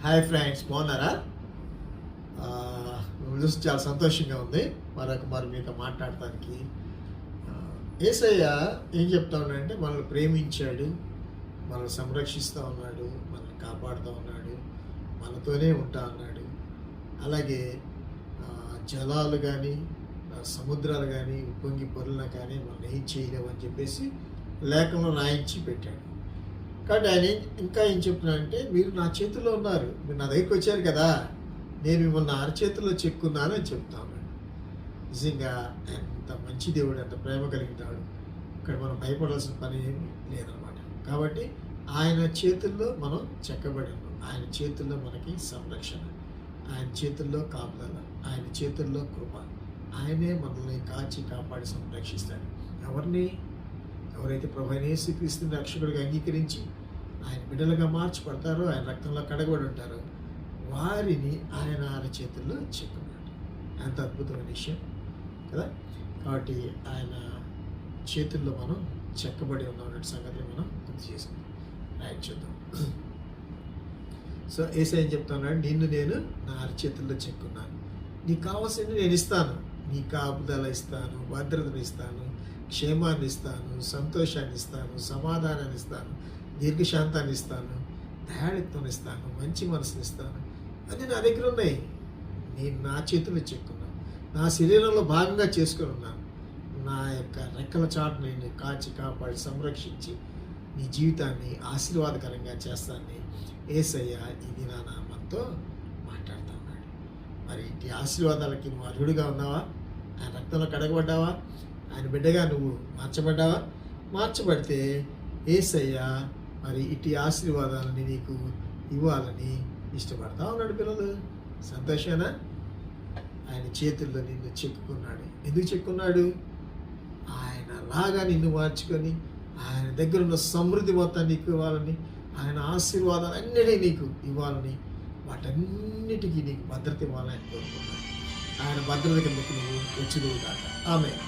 Hi friends, బాగున్నారా? మిమ్మల్ని చూసి చాలా సంతోషంగా ఉంది. మరి మీతో మాట్లాడటానికి యేసయ్య ఏం చెప్తా ఉన్నాడంటే, మనల్ని ప్రేమించాడు, మనల్ని సంరక్షిస్తూ ఉన్నాడు, మనల్ని కాపాడుతూ ఉన్నాడు, మనతోనే ఉంటా ఉన్నాడు. అలాగే జలాలు కానీ సముద్రాలు కానీ ఉప్పొంగి పొరలినా కానీ మనం ఏం చేయలేవు అని చెప్పేసి లేఖలో రాయించి పెట్టాడు. కాబట్టి ఆయన ఇంకా ఏం చెప్తున్నానంటే, మీరు నా చేతిలో ఉన్నారు, మీరు నా దగ్గరికి వచ్చారు కదా, నేను మిమ్మల్ని నా అరచేతిలో చెక్కున్నాను అని చెప్తా ఉన్నాడు. నిజంగా ఎంత మంచి దేవుడు, ఎంత ప్రేమ కలిగినాడు. ఇక్కడ మనం భయపడాల్సిన పని ఏమి లేదనమాట. కాబట్టి ఆయన చేతుల్లో మనం చెక్కబడి ఉన్నాం. ఆయన చేతుల్లో మనకి సంరక్షణ, ఆయన చేతుల్లో కాపుదల, ఆయన చేతుల్లో కృప. ఆయనే మనల్ని కాచి కాపాడి సంరక్షిస్తాడు. ఎవరైతే ప్రభువైన యేసుక్రీస్తుని రక్షకుడిగా అంగీకరించి ఆయన బిడ్డలుగా మార్చబడతారో, ఆయన రక్తంలో కడగబడి ఉంటారో, వారిని ఆయన అరచేతుల్లో చెక్కున్నాడు. ఎంత అద్భుతమైన విషయం కదా. కాబట్టి ఆయన చేతుల్లో మనం చెక్కబడి ఉన్నాం సంగతి మనం గుర్తు చేసుకుందాం. ఆయన చూద్దాం. సో యేసయ్య ఏం చెప్తున్నాడు, నిన్ను నేను నా అరచేతుల్లో చెక్కున్నాను, నీకు కావాల్సింది నేను ఇస్తాను, నీ కాపుదల ఇస్తాను, భద్రతను ఇస్తాను, క్షేమాన్ని ఇస్తాను, సంతోషాన్ని ఇస్తాను, సమాధానాన్ని ఇస్తాను, దీర్ఘశాంతాన్ని ఇస్తాను, దయాళిత్వం ఇస్తాను, మంచి మనసుని ఇస్తాను. అన్నీ నా దగ్గర ఉన్నాయి. నేను నా చేతుల్లో చెక్కున్నాను, నా శరీరంలో భాగంగా చేసుకొని ఉన్నాను. నా యొక్క రెక్కల చాటు నేను కాచి కాపాడి సంరక్షించి నీ జీవితాన్ని ఆశీర్వాదకరంగా చేస్తానని యేసయ్య ఇది నా నామంతో మాట్లాడుతూ ఉన్నాడు. మరి ఈ ఆశీర్వాదాలకి నువ్వు అర్హుడిగా ఉన్నావా? ఆయన రక్తంలో కడగబడ్డావా? ఆయన బిడ్డగా నువ్వు మార్చబడ్డావా? మార్చబడితే యేసయ్య మరి ఇటు ఆశీర్వాదాలని నీకు ఇవ్వాలని ఇష్టపడతా ఉన్నాడు. పిల్లలు సంతోషేనా? ఆయన చేతుల్లో నిన్ను చెక్కున్నాడు. ఎందుకు చెక్కున్నాడు? ఆయన లాగా నిన్ను మార్చుకొని ఆయన దగ్గర ఉన్న సమృద్ధి మొత్తాన్ని నీకు ఇవ్వాలని, ఆయన ఆశీర్వాదాలన్నిటినీ నీకు ఇవ్వాలని, వాటన్నిటికీ నీకు భద్రత ఇవ్వాలని కోరుకున్నాడు. ఆయన భద్రత కిందకు నువ్వు వచ్చినవు కాక. ఆమేన్.